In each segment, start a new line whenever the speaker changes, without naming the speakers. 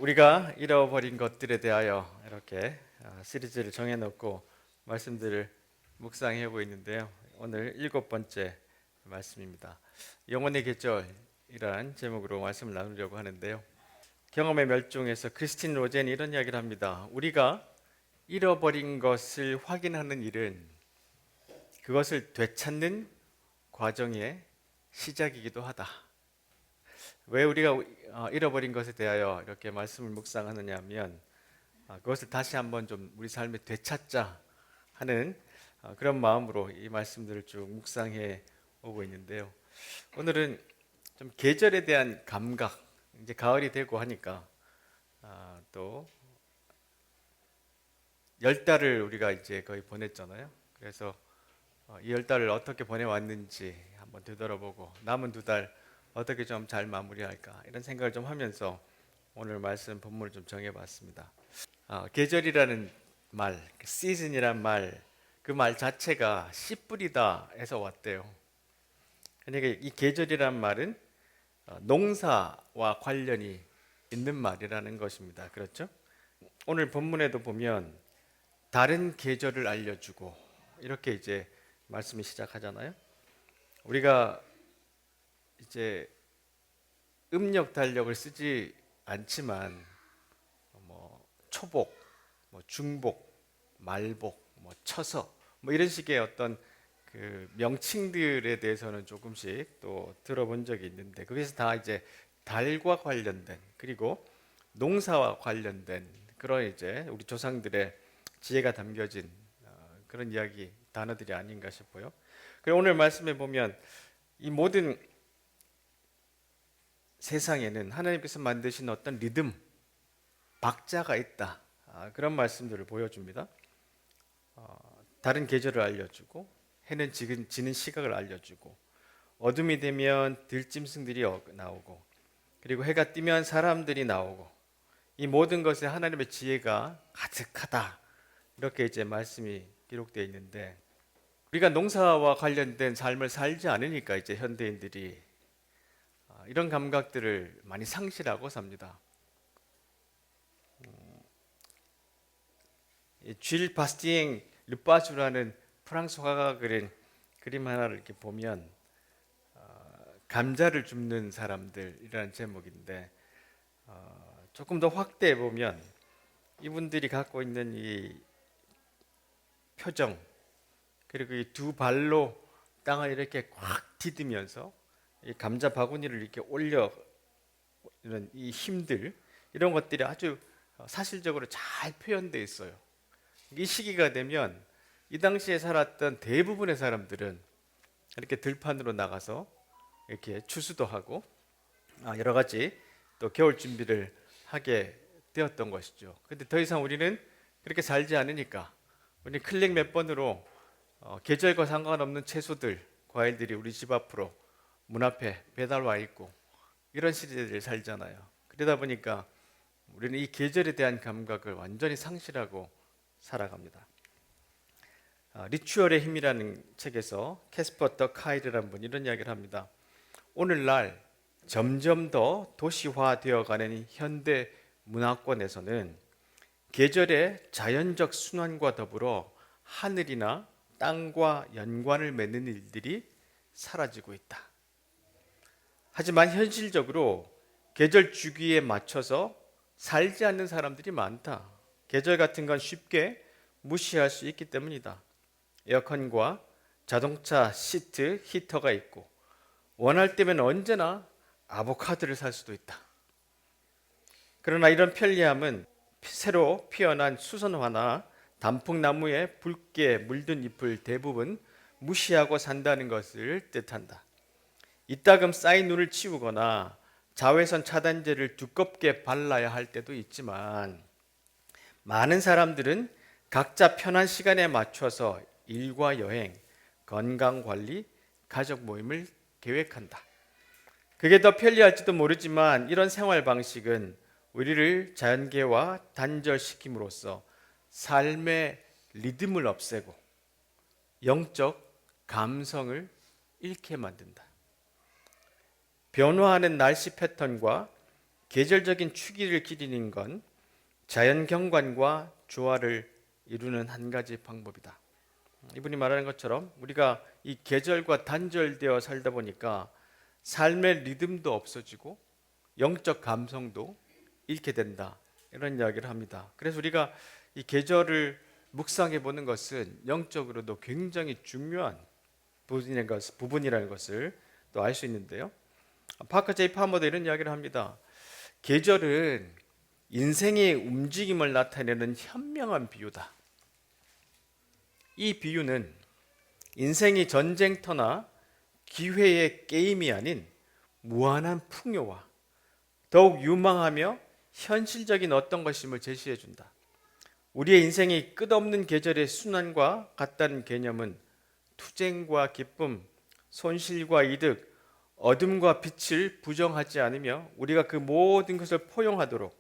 우리가 잃어버린 것들에 대하여 이렇게 시리즈를 정해놓고 말씀들을 묵상해보고 있는데요. 오늘 7번째 말씀입니다. 영혼의 계절이란 제목으로 말씀을 나누려고 하는데요. 경험의 멸종에서 크리스틴 로젠이 이런 이야기를 합니다. 우리가 잃어버린 것을 확인하는 일은 그것을 되찾는 과정의 시작이기도 하다. 왜 우리가 잃어버린 것에 대하여 이렇게 말씀을 묵상하느냐 하면 그것을 다시 한번 좀 우리 삶에 되찾자 하는 그런 마음으로 이 말씀들을 쭉 묵상해 오고 있는데요. 오늘은 좀 계절에 대한 감각, 이제 가을이 되고 하니까 또 10달을 우리가 이제 거의 보냈잖아요. 그래서 이 10달을 어떻게 보내왔는지 한번 되돌아보고 남은 2달 어떻게 좀 잘 마무리할까 이런 생각을 좀 하면서 오늘 말씀 본문을 좀 정해봤습니다. 계절이라는 말, 시즌이란 말, 그 말 자체가 씨 뿌리다에서 왔대요. 그러니까 이 계절이란 말은 농사와 관련이 있는 말이라는 것입니다. 그렇죠? 오늘 본문에도 보면 다른 계절을 알려주고 이렇게 이제 말씀이 시작하잖아요. 우리가 이제 음력 달력을 쓰지 않지만 초복, 중복, 말복, 처서 이런 식의 어떤 그 명칭들에 대해서는 조금씩 또 들어본 적이 있는데 거기서 다 이제 달과 관련된 그리고 농사와 관련된 그런 이제 우리 조상들의 지혜가 담겨진 그런 이야기 단어들이 아닌가 싶어요. 그리고 오늘 말씀에 보면 이 모든 세상에는 하나님께서 만드신 어떤 리듬, 박자가 있다. 그런 말씀들을 보여줍니다. 다른 계절을 알려주고 해는 지는 시각을 알려주고 어둠이 되면 들짐승들이 나오고 그리고 해가 뜨면 사람들이 나오고 이 모든 것에 하나님의 지혜가 가득하다. 이렇게 이제 말씀이 기록되어 있는데 우리가 농사와 관련된 삶을 살지 않으니까 이제 현대인들이 이런 감각들을 많이 상실하고 삽니다. 쥘 바스티엥 르빠주라는 프랑스 화가가 그린 그림 하나를 이렇게 보면 감자를 줍는 사람들이라는 제목인데 조금 더 확대해 보면 이분들이 갖고 있는 이 표정 그리고 이 두 발로 땅을 이렇게 꽉 디디면서 이 감자 바구니를 이렇게 올려 이런 이 힘들 이런 것들이 아주 사실적으로 잘 표현되어 있어요. 이 시기가 되면 이 당시에 살았던 대부분의 사람들은 이렇게 들판으로 나가서 이렇게 추수도 하고 여러 가지 또 겨울 준비를 하게 되었던 것이죠. 근데 더 이상 우리는 그렇게 살지 않으니까 우리 클릭 몇 번으로 계절과 상관없는 채소들, 과일들이 우리 집 앞으로 문 앞에 배달 와 있고 이런 시대를 살잖아요. 그러다 보니까 우리는 이 계절에 대한 감각을 완전히 상실하고 살아갑니다. 리추얼의 힘이라는 책에서 캐스퍼 더 카일이라는 분이 이런 이야기를 합니다. 오늘날 점점 더 도시화되어가는 현대 문화권에서는 계절의 자연적 순환과 더불어 하늘이나 땅과 연관을 맺는 일들이 사라지고 있다. 하지만 현실적으로 계절 주기에 맞춰서 살지 않는 사람들이 많다. 계절 같은 건 쉽게 무시할 수 있기 때문이다. 에어컨과 자동차 시트, 히터가 있고 원할 때면 언제나 아보카도를 살 수도 있다. 그러나 이런 편리함은 새로 피어난 수선화나 단풍나무에 붉게 물든 잎을 대부분 무시하고 산다는 것을 뜻한다. 이따금 쌓인 눈을 치우거나 자외선 차단제를 두껍게 발라야 할 때도 있지만 많은 사람들은 각자 편한 시간에 맞춰서 일과 여행, 건강관리, 가족 모임을 계획한다. 그게 더 편리할지도 모르지만 이런 생활 방식은 우리를 자연계와 단절시킴으로써 삶의 리듬을 없애고 영적 감성을 잃게 만든다. 변화하는 날씨 패턴과 계절적인 추기를 기리는 건 자연 경관과 조화를 이루는 한 가지 방법이다. 이분이 말하는 것처럼 우리가 이 계절과 단절되어 살다 보니까 삶의 리듬도 없어지고 영적 감성도 잃게 된다. 이런 이야기를 합니다. 그래서 우리가 이 계절을 묵상해 보는 것은 영적으로도 굉장히 중요한 부분이라는 것을 또 알 수 있는데요. 파커 제이 파머도 이런 이야기를 합니다. 계절은 인생의 움직임을 나타내는 현명한 비유다. 이 비유는 인생이 전쟁터나 기회의 게임이 아닌 무한한 풍요와 더욱 유망하며 현실적인 어떤 것임을 제시해 준다. 우리의 인생이 끝없는 계절의 순환과 같다는 개념은 투쟁과 기쁨, 손실과 이득, 어둠과 빛을 부정하지 않으며 우리가 그 모든 것을 포용하도록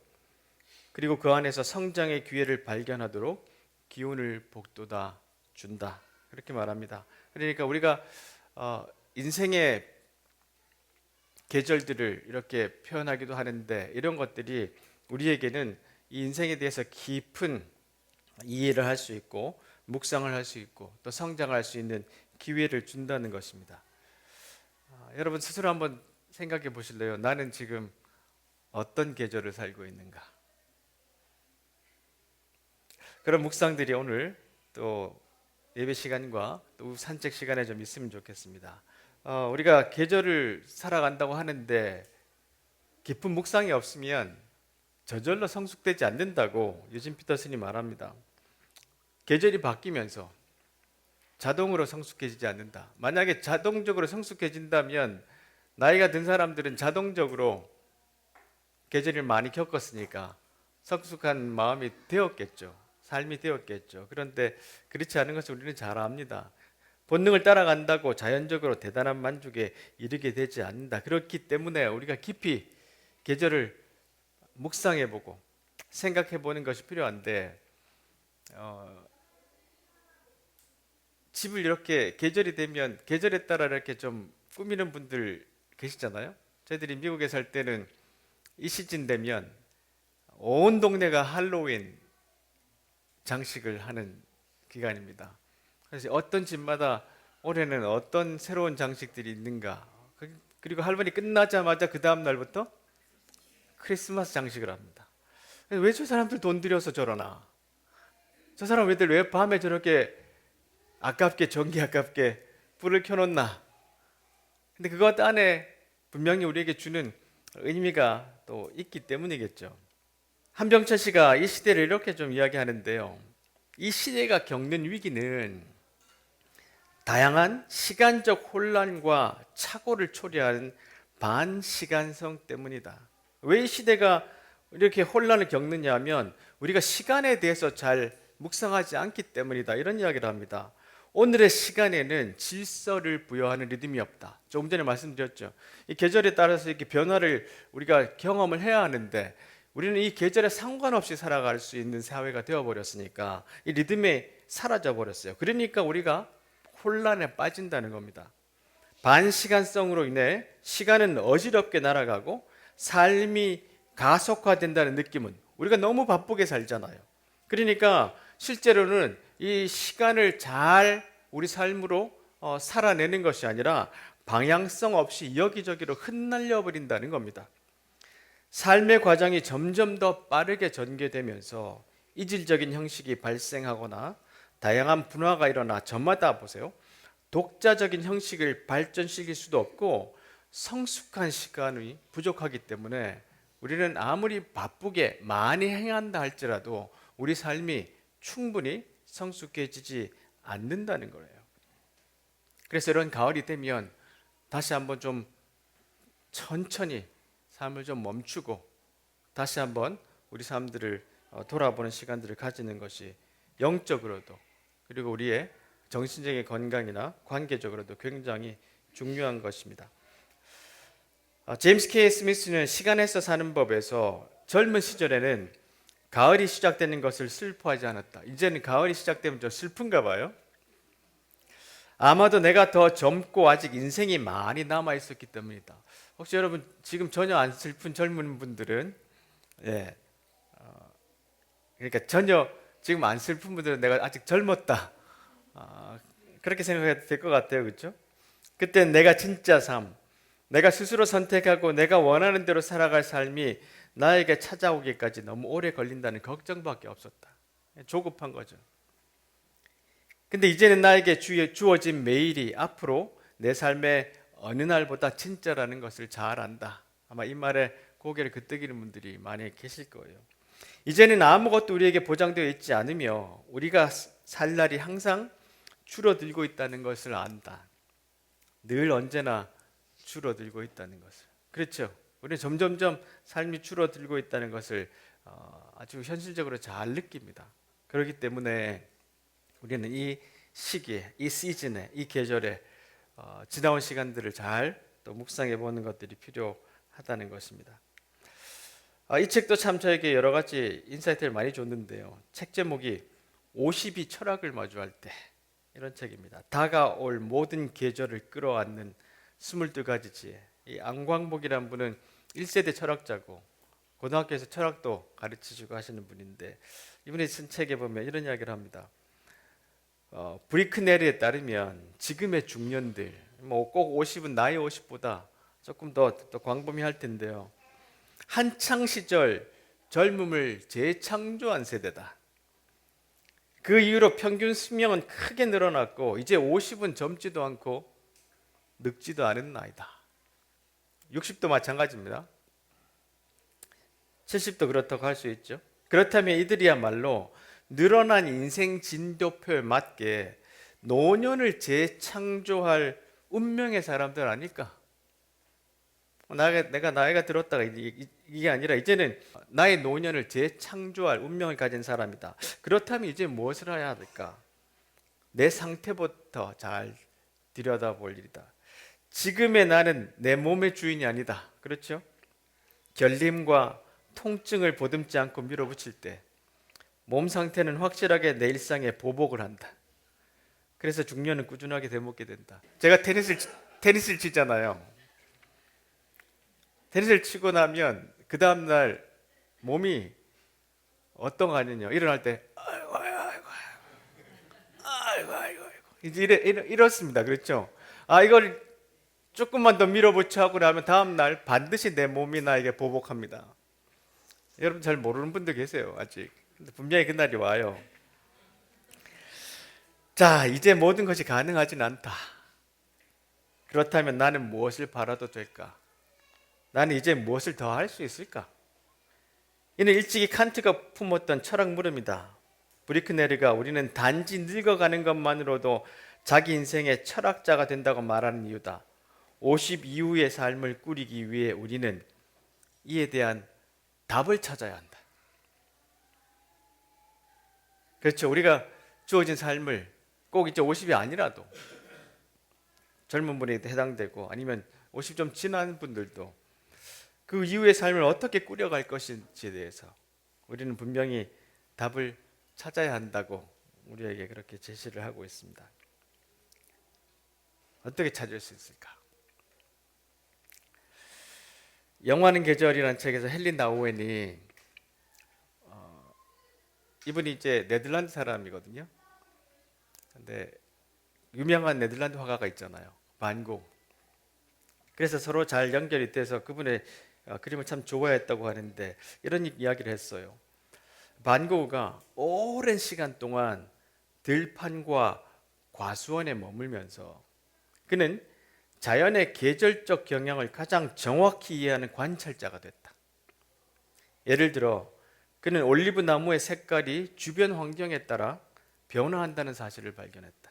그리고 그 안에서 성장의 기회를 발견하도록 기운을 북돋아 준다. 그렇게 말합니다. 그러니까 우리가 인생의 계절들을 이렇게 표현하기도 하는데 이런 것들이 우리에게는 이 인생에 대해서 깊은 이해를 할 수 있고 묵상을 할 수 있고 또 성장할 수 있는 기회를 준다는 것입니다. 여러분 스스로 한번 생각해 보실래요? 나는 지금 어떤 계절을 살고 있는가? 그런 묵상들이 오늘 또 예배 시간과 또 산책 시간에 좀 있으면 좋겠습니다. 우리가 계절을 살아간다고 하는데 깊은 묵상이 없으면 저절로 성숙되지 않는다고 유진 피터슨이 말합니다. 계절이 바뀌면서 자동으로 성숙해지지 않는다. 만약에 자동적으로 성숙해진다면 나이가 든 사람들은 자동적으로 계절을 많이 겪었으니까 성숙한 마음이 되었겠죠. 삶이 되었겠죠. 그런데 그렇지 않은 것을 우리는 잘 압니다. 본능을 따라간다고 자연적으로 대단한 만족에 이르게 되지 않는다. 그렇기 때문에 우리가 깊이 계절을 묵상해보고 생각해보는 것이 필요한데 집을 이렇게 계절이 되면 계절에 따라 이렇게 좀 꾸미는 분들 계시잖아요. 저희들이 미국에 살 때는 이 시즌 되면 온 동네가 할로윈 장식을 하는 기간입니다. 그래서 어떤 집마다 올해는 어떤 새로운 장식들이 있는가. 그리고 할로윈이 끝나자마자 그 다음 날부터 크리스마스 장식을 합니다. 왜 저 사람들 돈 들여서 저러나? 저 사람 왜 밤에 저렇게 아깝게 전기 아깝게 불을 켜놓나? 근데 그것 안에 분명히 우리에게 주는 의미가 또 있기 때문이겠죠. 한병철 씨가 이 시대를 이렇게 좀 이야기하는데요. 이 시대가 겪는 위기는 다양한 시간적 혼란과 착오를 초래하는 반시간성 때문이다. 왜 이 시대가 이렇게 혼란을 겪느냐 하면 우리가 시간에 대해서 잘 묵상하지 않기 때문이다. 이런 이야기를 합니다. 오늘의 시간에는 질서를 부여하는 리듬이 없다. 조금 전에 말씀드렸죠. 이 계절에 따라서 이렇게 변화를 우리가 경험을 해야 하는데 우리는 이 계절에 상관없이 살아갈 수 있는 사회가 되어버렸으니까 이 리듬이 사라져 버렸어요. 그러니까 우리가 혼란에 빠진다는 겁니다. 반시간성으로 인해 시간은 어지럽게 날아가고 삶이 가속화된다는 느낌은 우리가 너무 바쁘게 살잖아요. 그러니까 실제로는 이 시간을 잘 우리 삶으로 살아내는 것이 아니라 방향성 없이 여기저기로 흩날려 버린다는 겁니다. 삶의 과정이 점점 더 빠르게 전개되면서 이질적인 형식이 발생하거나 다양한 분화가 일어나 저마다 보세요. 독자적인 형식을 발전시킬 수도 없고 성숙한 시간이 부족하기 때문에 우리는 아무리 바쁘게 많이 행한다 할지라도 우리 삶이 충분히 성숙해지지 않는다는 거예요. 그래서 이런 가을이 되면 다시 한번 좀 천천히 삶을 좀 멈추고 다시 한번 우리 삶들을 돌아보는 시간들을 가지는 것이 영적으로도 그리고 우리의 정신적인 건강이나 관계적으로도 굉장히 중요한 것입니다. 제임스 K. 스미스는 시간에서 사는 법에서 젊은 시절에는 가을이 시작되는 것을 슬퍼하지 않았다. 이제는 가을이 시작되면 좀 슬픈가 봐요. 아마도 내가 더 젊고 아직 인생이 많이 남아 있었기 때문이다. 혹시 여러분 지금 전혀 안 슬픈 젊은 분들은, 예, 그러니까 전혀 지금 안 슬픈 분들은 내가 아직 젊었다, 그렇게 생각해도 될 것 같아요, 그렇죠? 그때 내가 진짜 삶, 내가 스스로 선택하고 내가 원하는 대로 살아갈 삶이 나에게 찾아오기까지 너무 오래 걸린다는 걱정밖에 없었다. 조급한 거죠. 근데 이제는 나에게 주어진 매일이 앞으로 내 삶의 어느 날보다 진짜라는 것을 잘 안다. 아마 이 말에 고개를 끄덕이는 분들이 많이 계실 거예요. 이제는 아무것도 우리에게 보장되어 있지 않으며 우리가 살 날이 항상 줄어들고 있다는 것을 안다. 늘 언제나 줄어들고 있다는 것을. 그렇죠. 우리는 점점점 삶이 줄어들고 있다는 것을 아주 현실적으로 잘 느낍니다. 그렇기 때문에 우리는 이 시기에, 이 시즌에, 이 계절에 지나온 시간들을 잘 또 묵상해 보는 것들이 필요하다는 것입니다. 이 책도 참 저에게 여러 가지 인사이트를 많이 줬는데요. 책 제목이 50이 철학을 마주할 때, 이런 책입니다. 다가올 모든 계절을 끌어안는 22가지 지혜. 이 안광복이라는 분은 1세대 철학자고 고등학교에서 철학도 가르치시고 하시는 분인데, 이분이 쓴 책에 보면 이런 이야기를 합니다. 브리크네리에 따르면 지금의 중년들, 뭐 꼭 50은 나이 50보다 조금 더 광범위할 텐데요. 한창 시절 젊음을 재창조한 세대다. 그 이후로 평균 수명은 크게 늘어났고 이제 50은 젊지도 않고 늙지도 않은 나이다. 60도 마찬가지입니다. 70도 그렇다고 할 수 있죠. 그렇다면 이들이야말로 늘어난 인생 진도표에 맞게 노년을 재창조할 운명의 사람들 아닐까? 내가 나이가 들었다가 이게 아니라 이제는 나의 노년을 재창조할 운명을 가진 사람이다. 그렇다면 이제 무엇을 해야 될까? 내 상태부터 잘 들여다볼 일이다. 지금의 나는 내 몸의 주인이 아니다. 그렇죠? 결림과 통증을 보듬지 않고 밀어붙일 때 몸 상태는 확실하게 내 일상에 보복을 한다. 그래서 중년은 꾸준하게 되먹게 된다. 제가 테니스를 치잖아요. 테니스를 치고 나면 그 다음날 몸이 어떤 거 아니냐. 일어날 때 아이고 이제 이렇습니다. 그렇죠? 이걸 조금만 더 밀어붙여 하고 나면 다음날 반드시 내 몸이 나에게 보복합니다. 여러분 잘 모르는 분들 계세요. 아직. 근데 분명히 그날이 와요. 자, 이제 모든 것이 가능하진 않다. 그렇다면 나는 무엇을 바라도 될까? 나는 이제 무엇을 더 할 수 있을까? 이는 일찍이 칸트가 품었던 철학 물음이다. 브리크네르가 우리는 단지 늙어가는 것만으로도 자기 인생의 철학자가 된다고 말하는 이유다. 50 이후의 삶을 꾸리기 위해 우리는 이에 대한 답을 찾아야 한다. 그렇죠. 우리가 주어진 삶을 꼭 이제 50이 아니라도 젊은 분에게 해당되고 아니면 50 좀 지난 분들도 그 이후의 삶을 어떻게 꾸려갈 것인지에 대해서 우리는 분명히 답을 찾아야 한다고 우리에게 그렇게 제시를 하고 있습니다. 어떻게 찾을 수 있을까? 영화는 계절이라는 책에서 헨리 나우엔이 이분이 이제 네덜란드 사람이거든요. 근데 유명한 네덜란드 화가가 있잖아요. 반 고흐. 그래서 서로 잘 연결이 돼서 그분의 그림을 참 좋아했다고 하는데 이런 이야기를 했어요. 반 고흐가 오랜 시간 동안 들판과 과수원에 머물면서 그는 자연의 계절적 경향을 가장 정확히 이해하는 관찰자가 됐다. 예를 들어 그는 올리브 나무의 색깔이 주변 환경에 따라 변화한다는 사실을 발견했다.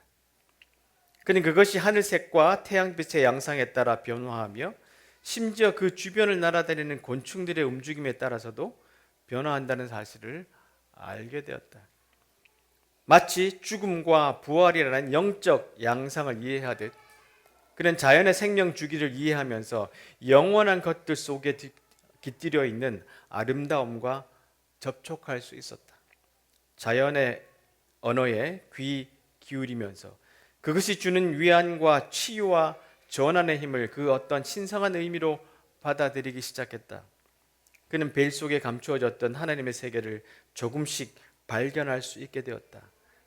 그는 그것이 하늘색과 태양빛의 양상에 따라 변화하며 심지어 그 주변을 날아다니는 곤충들의 움직임에 따라서도 변화한다는 사실을 알게 되었다. 마치 죽음과 부활이라는 영적 양상을 이해하듯 그는 자연의 생명 주기를 이해하면서 영원한 것들 속에 깃들여 있는 아름다움과 접촉할 수 있었다. 자연의 언어에 귀 기울이면서 그것이 주는 위안과 치유와 전환의 힘을 그 어떤 신성한 의미로 받아들이기 시작했다. 그는 베일 속에 감추어졌던 하나님의 세계를 조금씩 발견할 수 있게 되었다.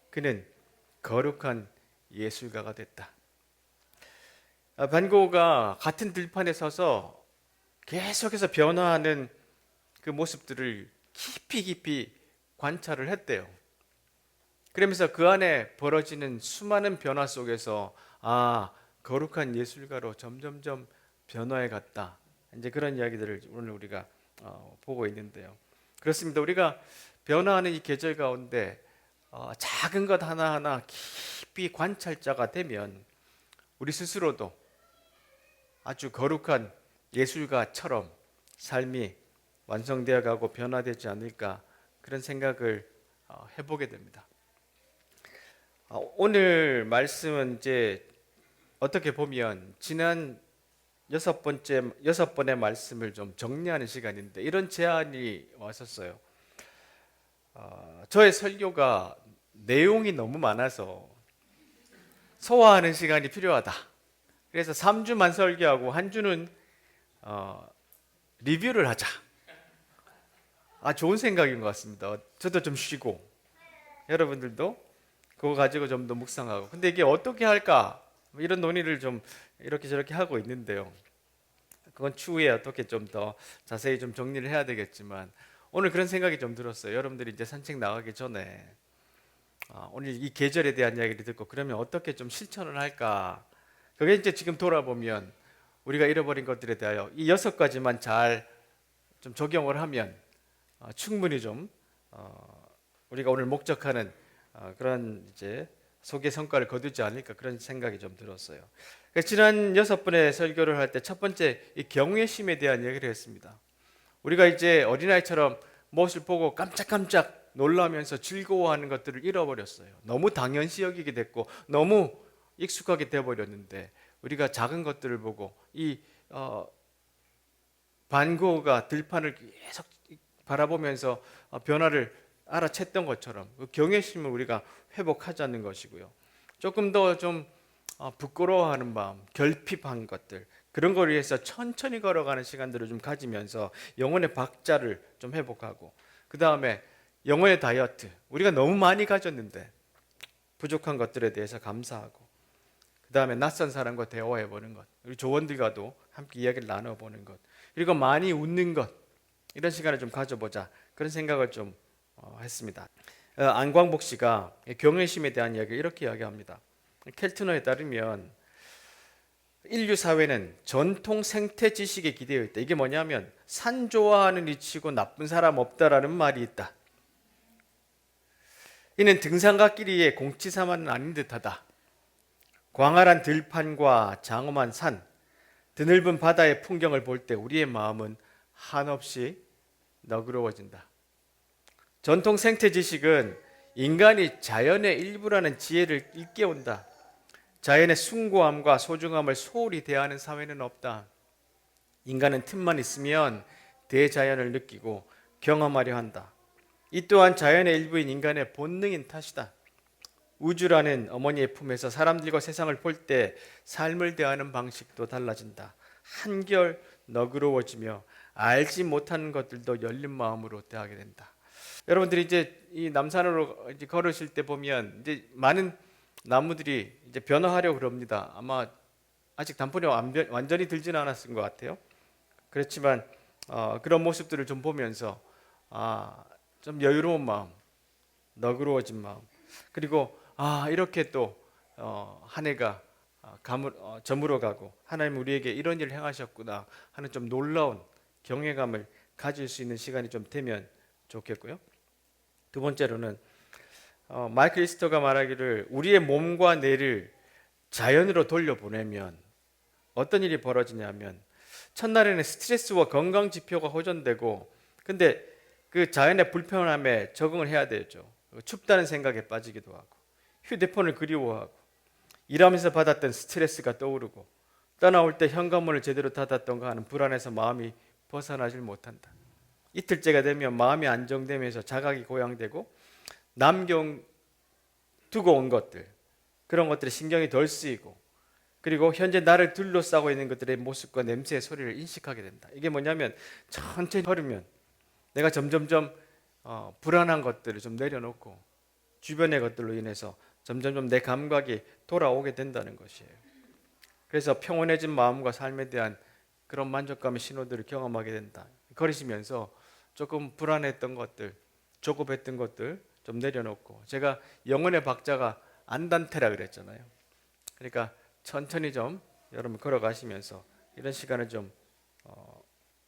그는 거룩한 예술가가 됐다. 반 고흐가 같은 들판에 서서 계속해서 변화하는 그 모습들을 깊이 관찰을 했대요. 그러면서 그 안에 벌어지는 수많은 변화 속에서 거룩한 예술가로 점점점 변화해 갔다. 이제 그런 이야기들을 오늘 우리가 보고 있는데요. 그렇습니다. 우리가 변화하는 이 계절 가운데 작은 것 하나하나 깊이 관찰자가 되면 우리 스스로도 아주 거룩한 예술가처럼 삶이 완성되어 가고 변화되지 않을까 그런 생각을 해보게 됩니다. 오늘 말씀은 이제 어떻게 보면 지난 여섯 번의 말씀을 좀 정리하는 시간인데 이런 제안이 왔었어요. 저의 설교가 내용이 너무 많아서 소화하는 시간이 필요하다. 그래서 3주만 설교하고 한 주는 리뷰를 하자. 좋은 생각인 것 같습니다. 저도 좀 쉬고 여러분들도 그거 가지고 좀 더 묵상하고. 근데 이게 어떻게 할까? 이런 논의를 좀 이렇게 저렇게 하고 있는데요. 그건 추후에 어떻게 좀 더 자세히 좀 정리를 해야 되겠지만 오늘 그런 생각이 좀 들었어요. 여러분들이 이제 산책 나가기 전에 오늘 이 계절에 대한 이야기를 듣고 그러면 어떻게 좀 실천을 할까? 그게 이제 지금 돌아보면 우리가 잃어버린 것들에 대하여 이 6가지만 잘 좀 적용을 하면 충분히 좀 우리가 오늘 목적하는 그런 이제 속의 성과를 거두지 않을까 그런 생각이 좀 들었어요. 지난 6번의 설교를 할 때 첫 번째 이 경외심에 대한 얘기를 했습니다. 우리가 이제 어린아이처럼 무엇을 보고 깜짝깜짝 놀라면서 즐거워하는 것들을 잃어버렸어요. 너무 당연시 여기게 됐고 너무 익숙하게 되어버렸는데 우리가 작은 것들을 보고 이 반 고흐가 들판을 계속 바라보면서 변화를 알아챘던 것처럼 그 경외심을 우리가 회복하자는 것이고요. 조금 더 좀 부끄러워하는 마음, 결핍한 것들 그런 걸 위해서 천천히 걸어가는 시간들을 좀 가지면서 영혼의 박자를 좀 회복하고 그 다음에 영혼의 다이어트 우리가 너무 많이 가졌는데 부족한 것들에 대해서 감사하고 그 다음에 낯선 사람과 대화해보는 것 우리 조원들과도 함께 이야기를 나눠보는 것 그리고 많이 웃는 것 이런 시간을 좀 가져보자 그런 생각을 좀 했습니다. 안광복 씨가 경외심에 대한 이야기를 이렇게 이야기합니다. 켈트너에 따르면 인류 사회는 전통 생태 지식에 기대어 있다. 이게 뭐냐면 산 좋아하는 이치고 나쁜 사람 없다라는 말이 있다. 이는 등산가끼리의 공치사만은 아닌 듯하다. 광활한 들판과 장엄한 산, 드넓은 바다의 풍경을 볼 때 우리의 마음은 한없이 너그러워진다. 전통 생태 지식은 인간이 자연의 일부라는 지혜를 일깨운다. 자연의 숭고함과 소중함을 소홀히 대하는 사회는 없다. 인간은 틈만 있으면 대자연을 느끼고 경험하려 한다. 이 또한 자연의 일부인 인간의 본능인 탓이다. 우주라는 어머니의 품에서 사람들과 세상을 볼 때 삶을 대하는 방식도 달라진다. 한결 너그러워지며 알지 못하는 것들도 열린 마음으로 대하게 된다. 여러분들이 이제 이 남산으로 이제 걸으실 때 보면 이제 많은 나무들이 이제 변화하려고 그럽니다. 아마 아직 단풍이 완전히 들지는 않았을 것 같아요. 그렇지만 그런 모습들을 좀 보면서 좀 여유로운 마음, 너그러워진 마음, 그리고 이렇게 또 한 해가 저물어가고 하나님 우리에게 이런 일을 행하셨구나 하는 좀 놀라운 경외감을 가질 수 있는 시간이 좀 되면 좋겠고요. 두 번째로는 마이클 리스터가 말하기를 우리의 몸과 뇌를 자연으로 돌려보내면 어떤 일이 벌어지냐면 첫날에는 스트레스와 건강 지표가 호전되고 근데 그 자연의 불편함에 적응을 해야 되죠. 춥다는 생각에 빠지기도 하고 휴대폰을 그리워하고 일하면서 받았던 스트레스가 떠오르고 떠나올 때 현관문을 제대로 닫았던가 하는 불안에서 마음이 벗어나질 못한다. 이틀째가 되면 마음이 안정되면서 자각이 고양되고 남겨두고 온 것들 그런 것들이 신경이 덜 쓰이고, 그리고 현재 나를 둘러싸고 있는 것들의 모습과 냄새의 소리를 인식하게 된다. 이게 뭐냐면 천천히 걸으면 내가 점점점 불안한 것들을 좀 내려놓고 주변의 것들로 인해서 점점점 내 감각이 돌아오게 된다는 것이에요. 그래서 평온해진 마음과 삶에 대한 그런 만족감의 신호들을 경험하게 된다. 걸으시면서 조금 불안했던 것들, 조급했던 것들 좀 내려놓고, 제가 영혼의 박자가 안단테라 그랬잖아요. 그러니까 천천히 좀 여러분 걸어가시면서 이런 시간을 좀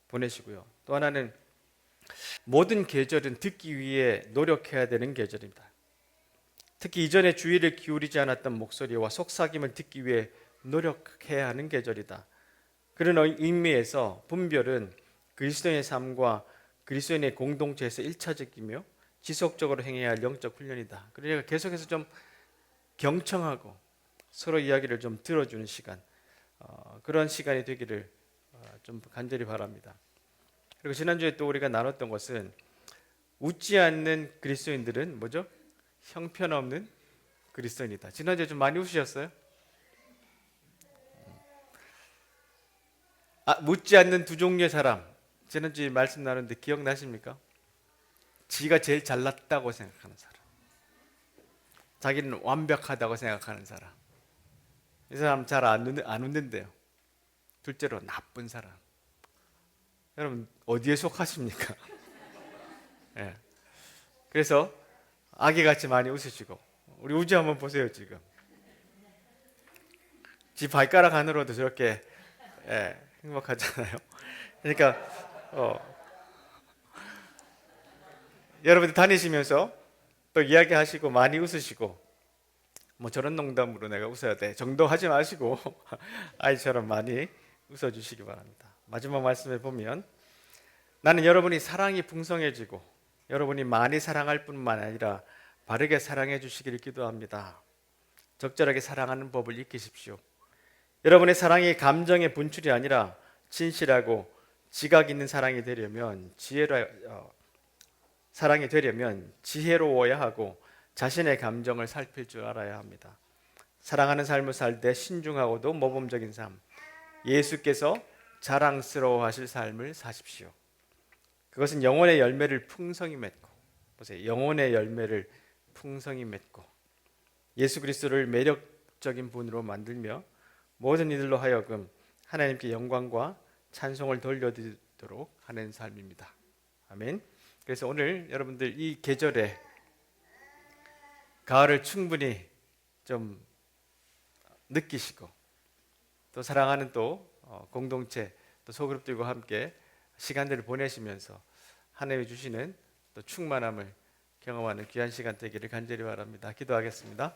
보내시고요. 또 하나는 모든 계절은 듣기 위해 노력해야 되는 계절입니다. 특히 이전에 주의를 기울이지 않았던 목소리와 속삭임을 듣기 위해 노력해야 하는 계절이다. 그런 의미에서 분별은 그리스도인의 삶과 그리스도인의 공동체에서 일차적이며 지속적으로 행해야 할 영적 훈련이다. 그러니까 계속해서 좀 경청하고 서로 이야기를 좀 들어주는 시간, 그런 시간이 되기를 좀 간절히 바랍니다. 그리고 지난주에 또 우리가 나눴던 것은 웃지 않는 그리스도인들은 뭐죠? 형편없는 그리스도인이다. 지난주에 좀 많이 웃으셨어요? 묻지 않는 두 종류의 사람, 지난주에 말씀 나눴는데 기억나십니까? 지가 제일 잘났다고 생각하는 사람, 자기는 완벽하다고 생각하는 사람, 이 사람 잘 안 웃는데요. 둘째로 나쁜 사람. 여러분 어디에 속하십니까? 예. 그래서 아기같이 많이 웃으시고, 우리 우지 한번 보세요. 지금 지 발가락 안으로도 저렇게 행복하잖아요. 그러니까 여러분들 다니시면서 또 이야기하시고 많이 웃으시고, 뭐 저런 농담으로 내가 웃어야 돼 정도 하지 마시고 아이처럼 많이 웃어주시기 바랍니다. 마지막 말씀에 보면, 나는 여러분이 사랑이 풍성해지고 여러분이 많이 사랑할 뿐만 아니라 바르게 사랑해 주시기를 기도합니다. 적절하게 사랑하는 법을 익히십시오. 여러분의 사랑이 감정의 분출이 아니라 진실하고 지각 있는 사랑이 되려면 지혜로워야 하고 자신의 감정을 살필 줄 알아야 합니다. 사랑하는 삶을 살 때 신중하고도 모범적인 삶, 예수께서 자랑스러워하실 삶을 사십시오. 그것은 영혼의 열매를 풍성히 맺고, 보세요, 영혼의 열매를 풍성히 맺고 예수 그리스도를 매력적인 분으로 만들며 모든 이들로 하여금 하나님께 영광과 찬송을 돌려드리도록 하는 삶입니다. 아멘. 그래서 오늘 여러분들 이 계절에 가을을 충분히 좀 느끼시고, 또 사랑하는 또 공동체, 또 소그룹들과 함께 시간들을 보내시면서 하나님이 주시는 또 충만함을 경험하는 귀한 시간 되기를 간절히 바랍니다. 기도하겠습니다.